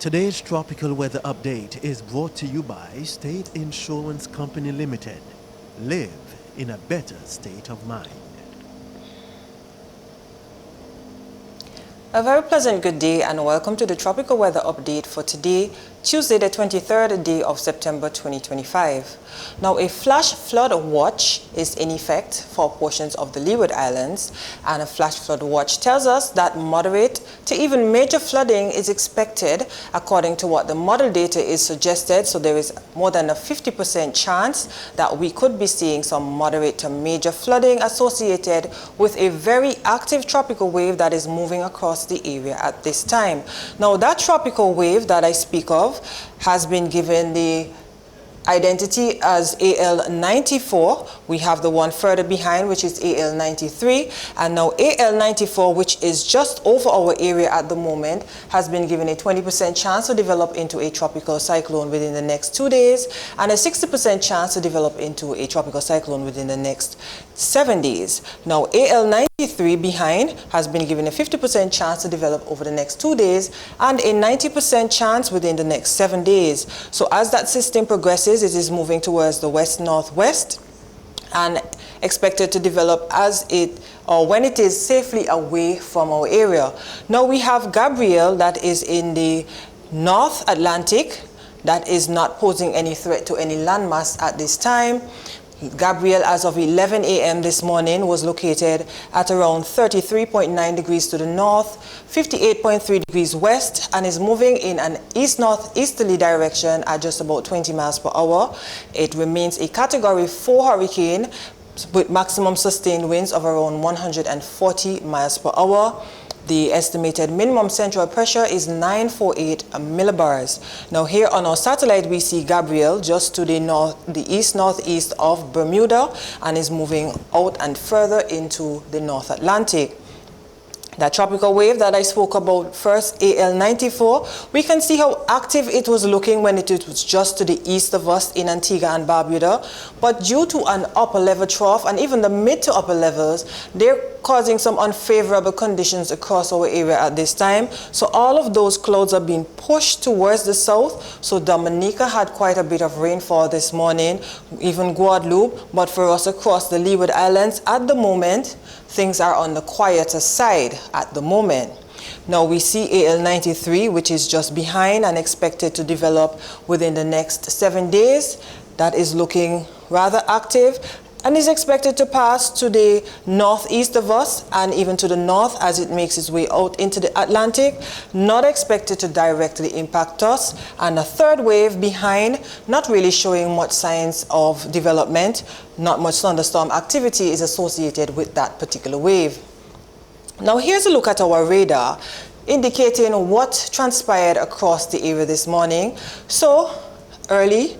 Today's tropical weather update is brought to you by State Insurance Company Limited. Live in a better state of mind. A very pleasant good day and welcome to the tropical weather update for today, Tuesday the 23rd day of September 2025. Now a flash flood watch is in effect for portions of the Leeward Islands, and a flash flood watch tells us that moderate to even major flooding is expected according to what the model data is suggested. So there is more than a 50% chance that we could be seeing some moderate to major flooding associated with a very active tropical wave that is moving across the area at this time. Now that tropical wave that I speak of has been given the identity as AL94. We have the one further behind, which is AL93, and now AL94, which is just over our area at the moment, has been given a 20% chance to develop into a tropical cyclone within the next 2 days and a 60% chance to develop into a tropical cyclone within the next 7 days. Now AL93 behind has been given a 50% chance to develop over the next 2 days and a 90% chance within the next 7 days. So as that system progresses, it is moving towards the west-northwest and expected to develop as it or when it is safely away from our area. Now we have Gabrielle that is in the North Atlantic that is not posing any threat to any landmass at this time. Gabrielle, as of 11 a.m. this morning, was located at around 33.9 degrees to the north, 58.3 degrees west, and is moving in an east-northeasterly direction at just about 20 miles per hour. It remains a Category 4 hurricane with maximum sustained winds of around 140 miles per hour. The estimated minimum central pressure is 948 millibars. Now here on our satellite we see Gabrielle just to the east-northeast of Bermuda and is moving out and further into the North Atlantic. That tropical wave that I spoke about first, AL94, we can see how active it was looking when it was just to the east of us in Antigua and Barbuda. But due to an upper level trough and even the mid to upper levels, they're causing some unfavorable conditions across our area at this time. So all of those clouds are being pushed towards the south. So Dominica had quite a bit of rainfall this morning, even Guadeloupe. But for us across the Leeward Islands at the moment, things are on the quieter side at the moment. Now we see AL93, which is just behind and expected to develop within the next 7 days. That is looking rather active and is expected to pass to the northeast of us and even to the north as it makes its way out into the Atlantic. Not expected to directly impact us. And a third wave behind, not really showing much signs of development. Not much thunderstorm activity is associated with that particular wave. Now here's a look at our radar indicating what transpired across the area this morning. So early,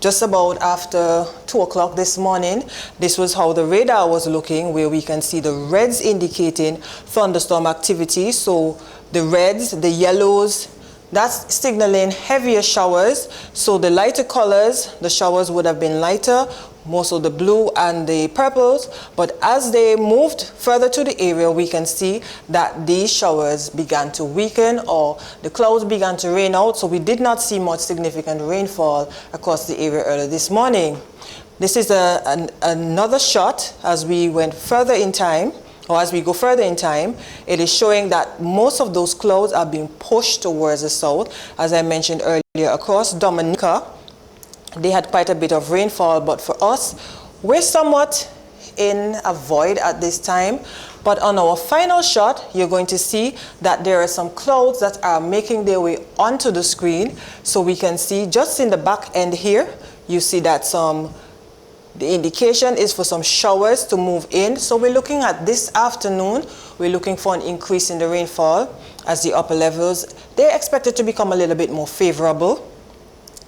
just about after 2 o'clock this morning, this was how the radar was looking, where we can see the reds indicating thunderstorm activity. So the reds, the yellows, that's signaling heavier showers. So the lighter colors, the showers would have been lighter, more so the blue and the purples. But as they moved further to the area, we can see that these showers began to weaken or the clouds began to rain out. So we did not see much significant rainfall across the area earlier this morning. This is another shot as we went further in time. Or as we go further in time, it is showing that most of those clouds are being pushed towards the south. As I mentioned earlier, across Dominica, they had quite a bit of rainfall, but for us, we're somewhat in a void at this time. But on our final shot, you're going to see that there are some clouds that are making their way onto the screen. So we can see just in the back end here, you see that the indication is for some showers to move in. So we're looking at this afternoon, we're looking for an increase in the rainfall as the upper levels, they're expected to become a little bit more favorable.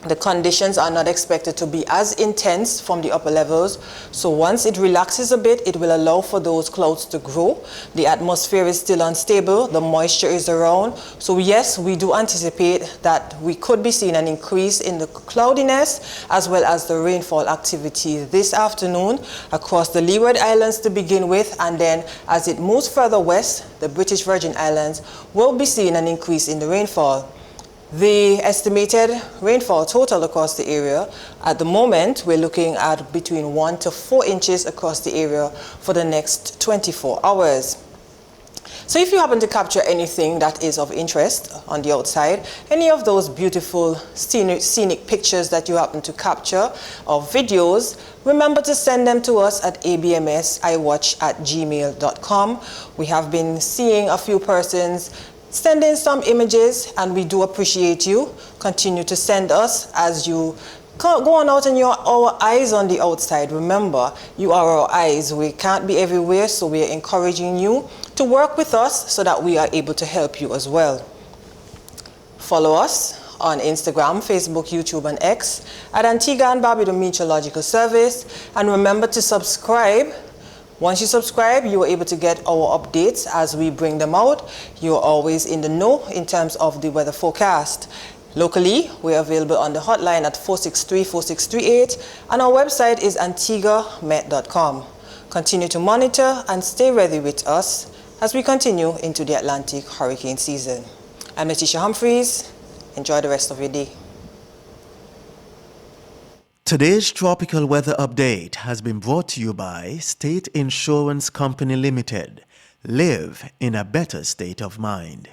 The conditions are not expected to be as intense from the upper levels. So once it relaxes a bit, it will allow for those clouds to grow. The atmosphere is still unstable. The moisture is around. So yes, we do anticipate that we could be seeing an increase in the cloudiness as well as the rainfall activity this afternoon across the Leeward Islands to begin with. And then as it moves further west, the British Virgin Islands will be seeing an increase in the rainfall. The estimated rainfall total across the area, at the moment, we're looking at between 1 to 4 inches across the area for the next 24 hours. So if you happen to capture anything that is of interest on the outside, any of those beautiful scenic pictures that you happen to capture or videos, remember to send them to us at abmsiwatch@gmail.com. We have been seeing a few persons send in some images, and we do appreciate you. Continue to send us as you go on out and you're our eyes on the outside. Remember, you are our eyes. We can't be everywhere, so we are encouraging you to work with us so that we are able to help you as well. Follow us on Instagram, Facebook, YouTube, and X at Antigua and Barbuda Meteorological Service. And remember to subscribe. Once you subscribe, you are able to get our updates as we bring them out. You're always in the know in terms of the weather forecast. Locally, we're available on the hotline at 463-4638, and our website is antiguamet.com. Continue to monitor and stay ready with us as we continue into the Atlantic hurricane season. I'm Letitia Humphreys. Enjoy the rest of your day. Today's tropical weather update has been brought to you by State Insurance Company Limited. Live in a better state of mind.